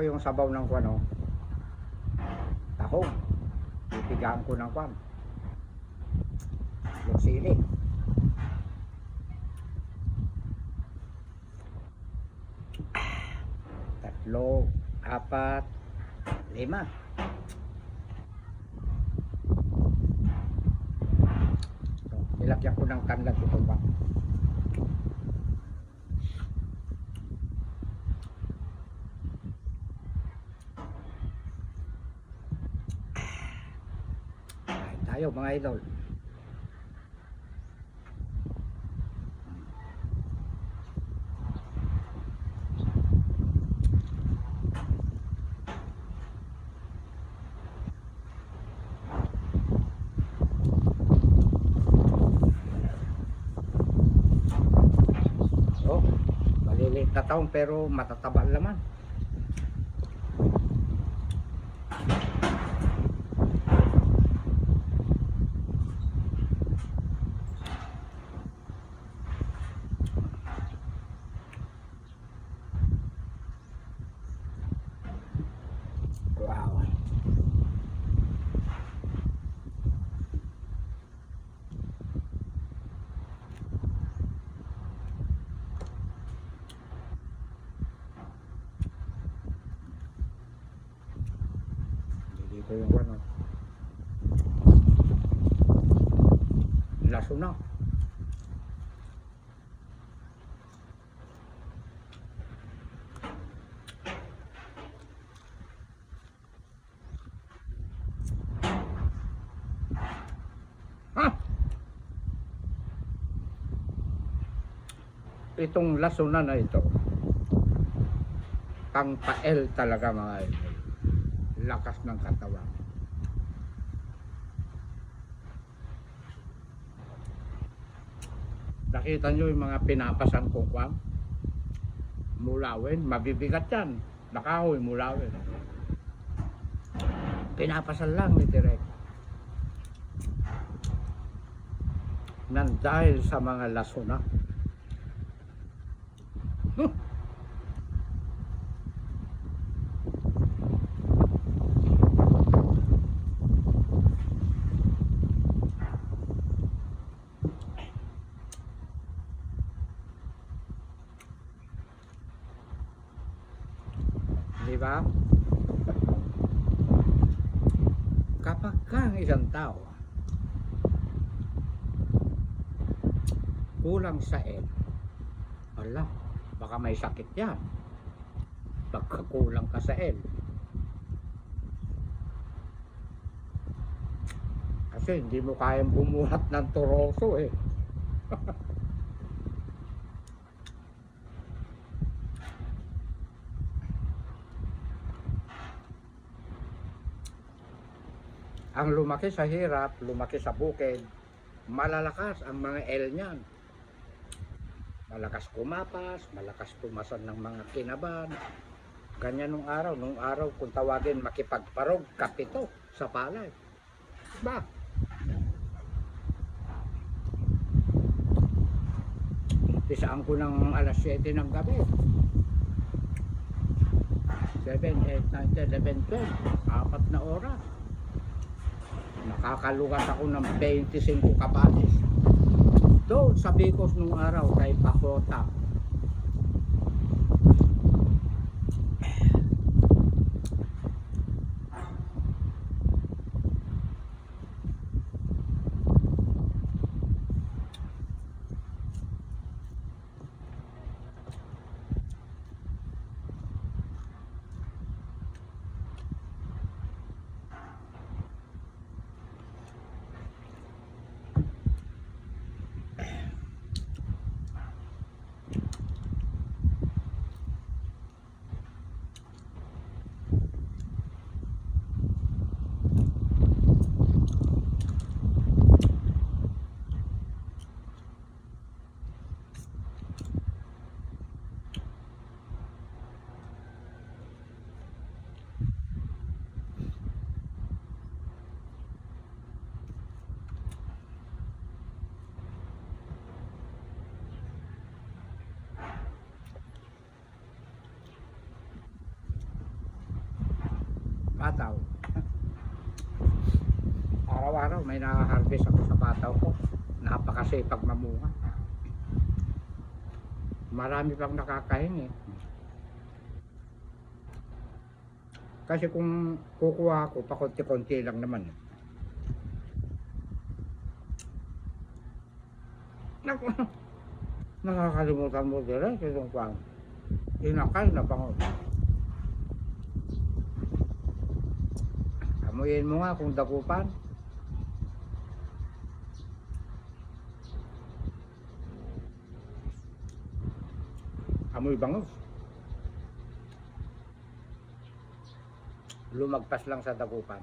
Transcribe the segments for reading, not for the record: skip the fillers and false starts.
yung sabaw ng kwan, oh. Tahong. Pipigaan ko ng kwan. Yung sili. 3, 4, 5. So, nilagyan ko ng kanlat ito ba. Kain tayo mga idol. Oh, maliliit na taong pero matataba naman. Wow. Dito yung ano. Laso na. Ha! Itong lasunan na ito, pang pael talaga mga idol. Lakas ng katawan. Nakita nyo yung mga pinapasan kong kwam? Mulawin, mabibigat yan. Nakahoy, mulawin. Pinapasan lang ni Direk. Nang dahil sa mga lasuna. Di ba? Kapag kang isang tao kulang sa L, ala, baka may sakit yan pagka kulang ka sa L. Kasi hindi mo kayang bumuhat ng turoso eh. Ang lumaki sa hirap, lumaki sa bukid, malalakas ang mga L niyan. Malakas kumapas, malakas tumasan ng mga kinaban. Ganyan nung araw kung tawagin makipagparog, kapito sa palay. Ba? Pisaan ko ng alas 7 ng gabi. 7, 8, 9, 10, 11, 12. 4 na oras. Nakakalugas ako ng 25 kapatis. Doon sa Bicos nung araw kay Pakota. pataw. Araw-araw may nakaharvest ako sa pataw ko. Napakasipag mamunga. Marami pang nakakahingi. Kasi kung kukuha ako, pakunti-kunti lang naman. Naku, nakakalimutan mo direct itong kwan. Inakal na bango. Amuyin mo nga kung dakupan. Amoy bangus. Lumagpas lang sa dakupan.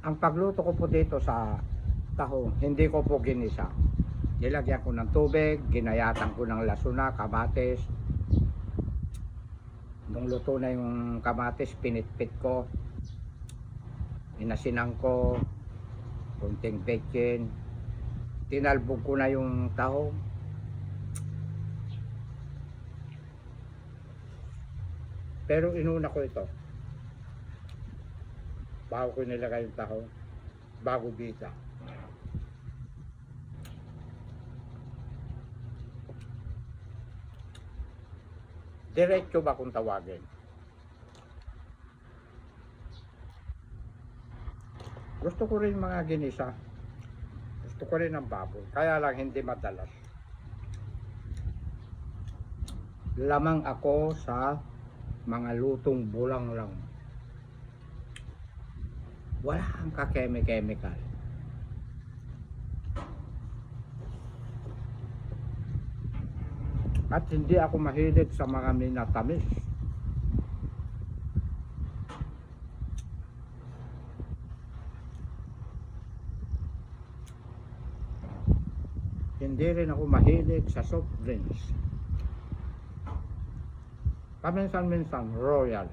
Ang pagluto ko po dito sa tahong, hindi ko po ginisa. Nilagyan ko ng tubig, ginayatan ko ng lasuna, kamatis. Nung luto na yung kamatis, pinitpit ko. Inasinang ko, kunting bacon. Tinalbog ko na yung tahong. Pero inuna ko ito. Bago ko nilagay yung tahong, bago bita. Diretso ba kung tawagin? Gusto ko rin mga ginisa. Gusto ko rin ang baboy. Kaya lang hindi madalas. Lamang ako sa mga lutong bulang lang. Wala ang ka-chemical. At hindi ako mahilig sa mga minatamis. Hindi rin ako mahilig sa soft drinks. Paminsan-minsan, Royal.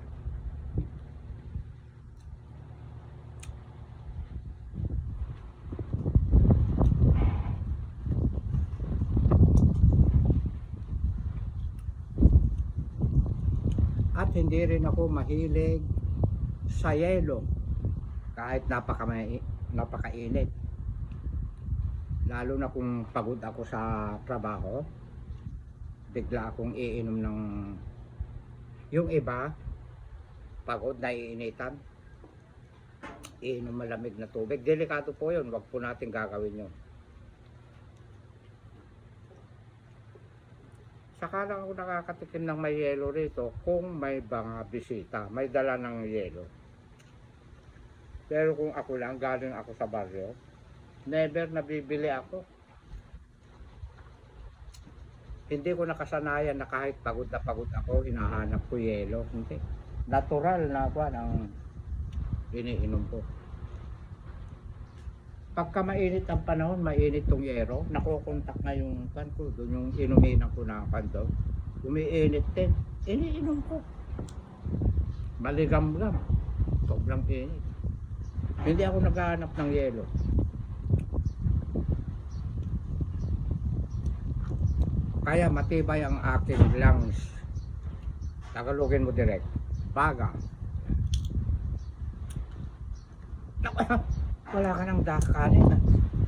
At hindi rin ako mahilig sa yelo kahit napakainit. Lalo na kung pagod ako sa trabaho, bigla akong iinom ng yung iba, pagod na iinitan, iinom malamig na tubig. Delikado po yun, wag po natin gagawin yun. Saka lang ako nakakatikim ng may yelo rito kung may mga bisita, may dala ng yelo. Pero kung ako lang, galing ako sa baryo, never nabibili ako. Hindi ko nakasanayan na kahit pagod na pagod ako, hinahanap ko yelo. Hindi. Natural na ako ang iniinom ko. Pagka mainit ang panahon, mainit tong yero, nakokontak na yung kan ko, doon yung inuminan ko na kando. Umiinit din, iniinom ko. Maligam-gam, sobrang init. Hindi ako naghahanap ng yelo. Kaya matibay ang aking lungs. Tagalogin mo direct. Baga. Wala ka ng kanin.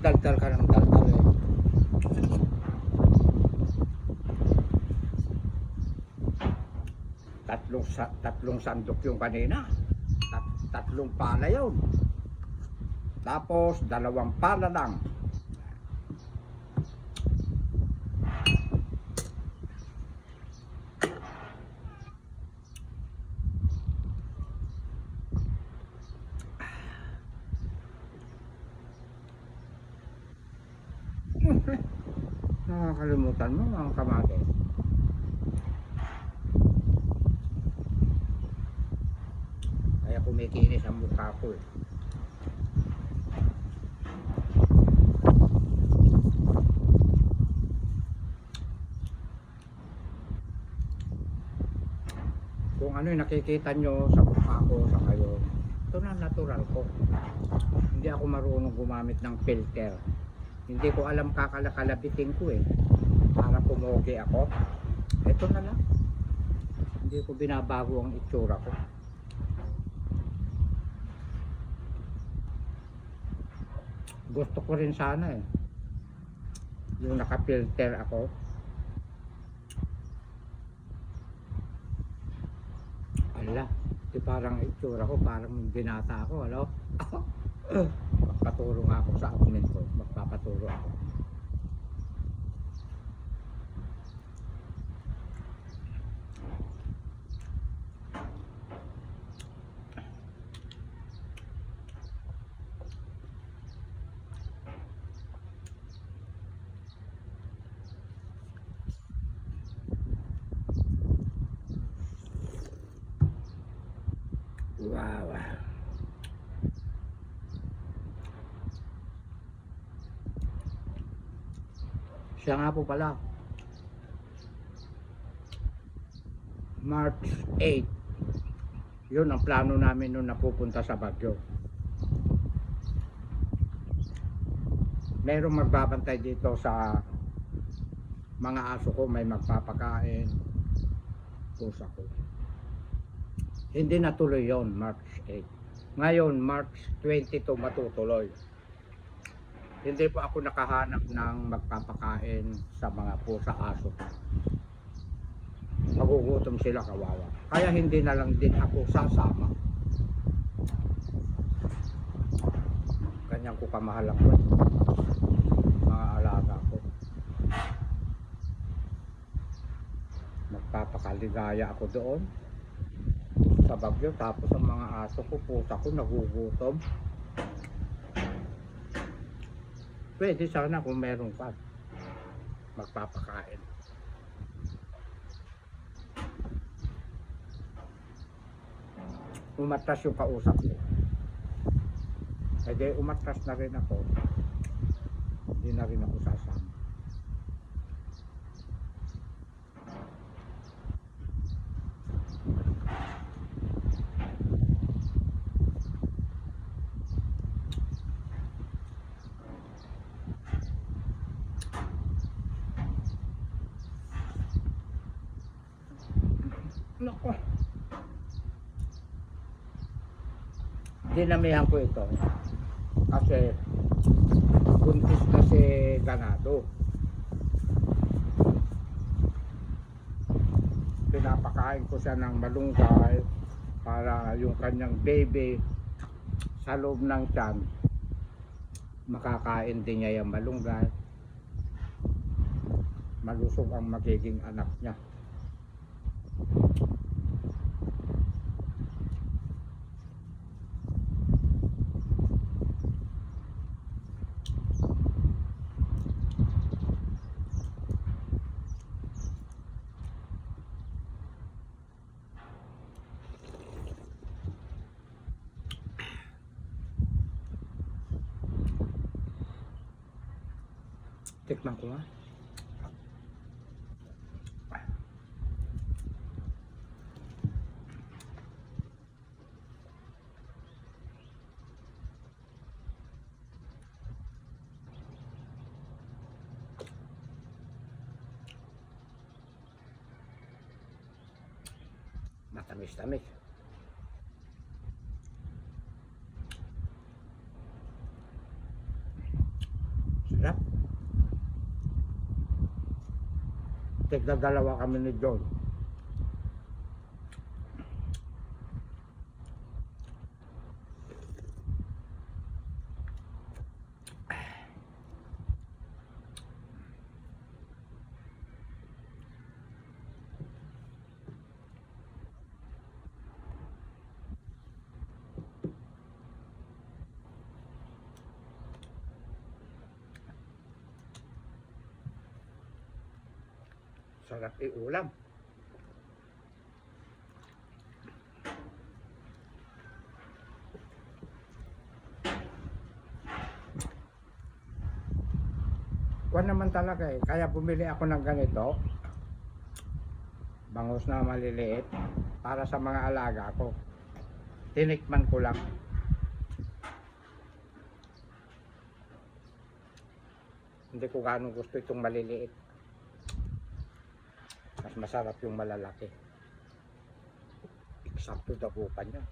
Daldal ka ng daldal. Tatlong sandok yung kanina. Tatlong pala yun. Tapos 2 pala lang. Nakalimutan mo ang kamatis. Kaya kumikinis ang mukha ko eh. Kung ano yung nakikita nyo sa mukha ko sa kayo, ito na natural ko. Hindi ako marunong gumamit ng filter. Hindi ko alam kakalakalabitin ko eh. Para pumogi ako. Ito na lang. Hindi ko binabago ang itsura ko. Gusto ko rin sana eh. Yung naka-filter ako. Ala, di parang itsura ko, parang binata ako, ano? Magpaturo nga ako sa admin ko. Magpapaturo ako. Wow. Siya nga po pala. March 8. Yun ang plano namin nung napupunta sa Baguio. Merong magbabantay dito sa mga aso ko, may magpapakain. Pusa ko. Hindi natuloy yon March 8. Ngayon, March 22 matutuloy. Hindi pa ako nakahanap ng magpapakain sa mga pusa aso ko. Magugutom sila, kawawa. Kaya hindi na lang din ako sasama. Ganyan ko kamahal ako. Mga alaga ko. Magpapakaligaya ako doon sa Baguio, tapos ang mga aso ko, pusa ko nagugutom. Pwede sana kung meron ka magpapakain. Umatras yung kausap ko. Kaya umatras na rin ako. Hindi na rin ako sasama. Nako. Dinamihan ko ito kasi buntis na si ganado. Pinapakain ko siya ng malunggay para yung kanyang baby sa loob ng tiyan makakain din niya yung malunggay. Malusog ang magiging anak niya. Tikman ko nga. Matamis-tamis. Sarap. Tigdadalawa kami ni John. Masarap iulam. Kuwan naman talaga eh. Kaya bumili ako ng ganito. Bangus na maliliit. Para sa mga alaga ko. Tinikman ko lang. Hindi ko ganong gusto itong maliliit. Mas masarap yung malalaki. Eksakto dabukan niya.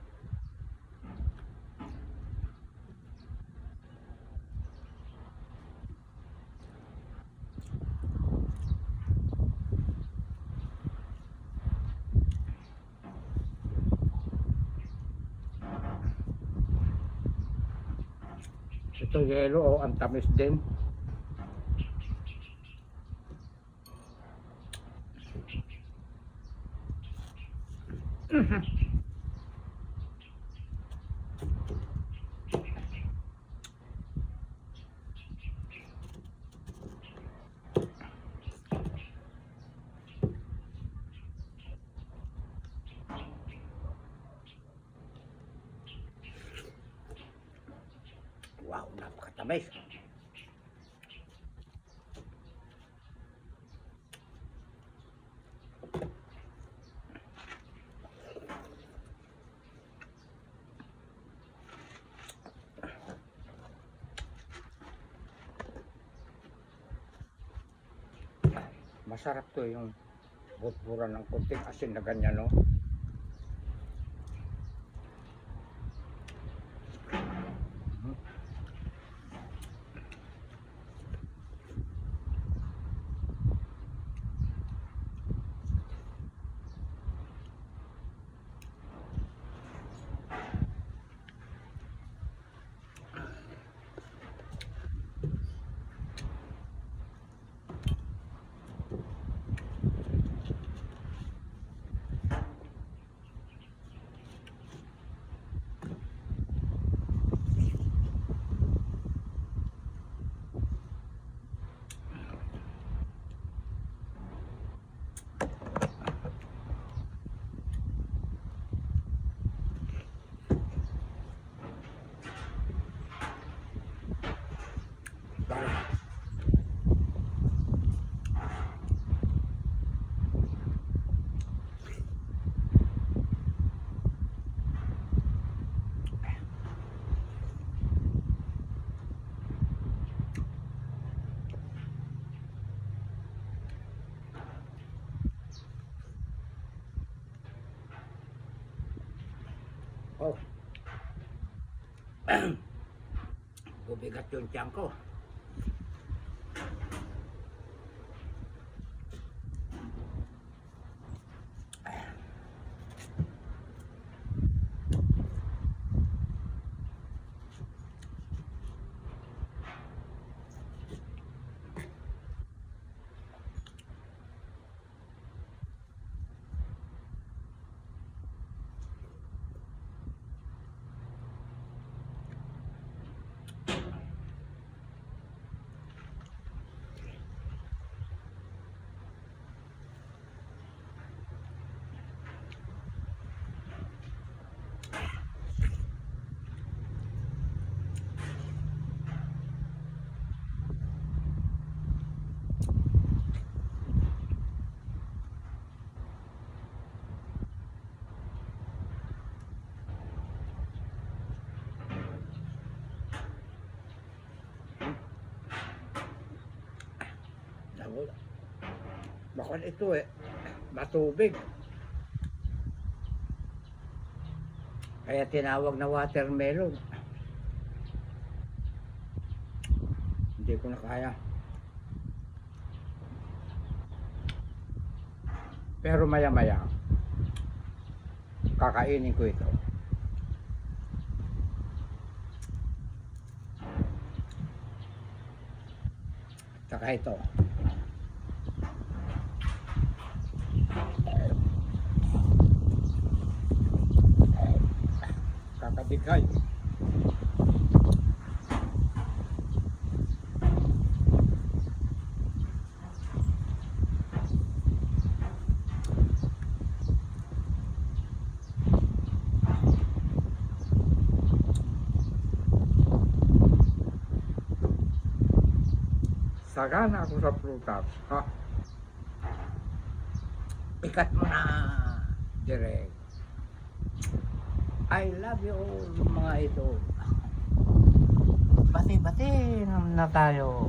Ito yelo o ang tamis din. Wow, napakatamis. Masarap to yung butburan ng kunting asin na ganyan, no? Oh. Bubigat yung tiyan ko. Bakit ito eh, matubig. Kaya tinawag na watermelon. Hindi ko na kaya. Pero maya-maya, kakainin ko ito. Saka ito. Kakabigay. Sagana ako sa prutas. Ha? Ikat mo na, direct. I love you all, mga idol. Bati-bati naman na tayo.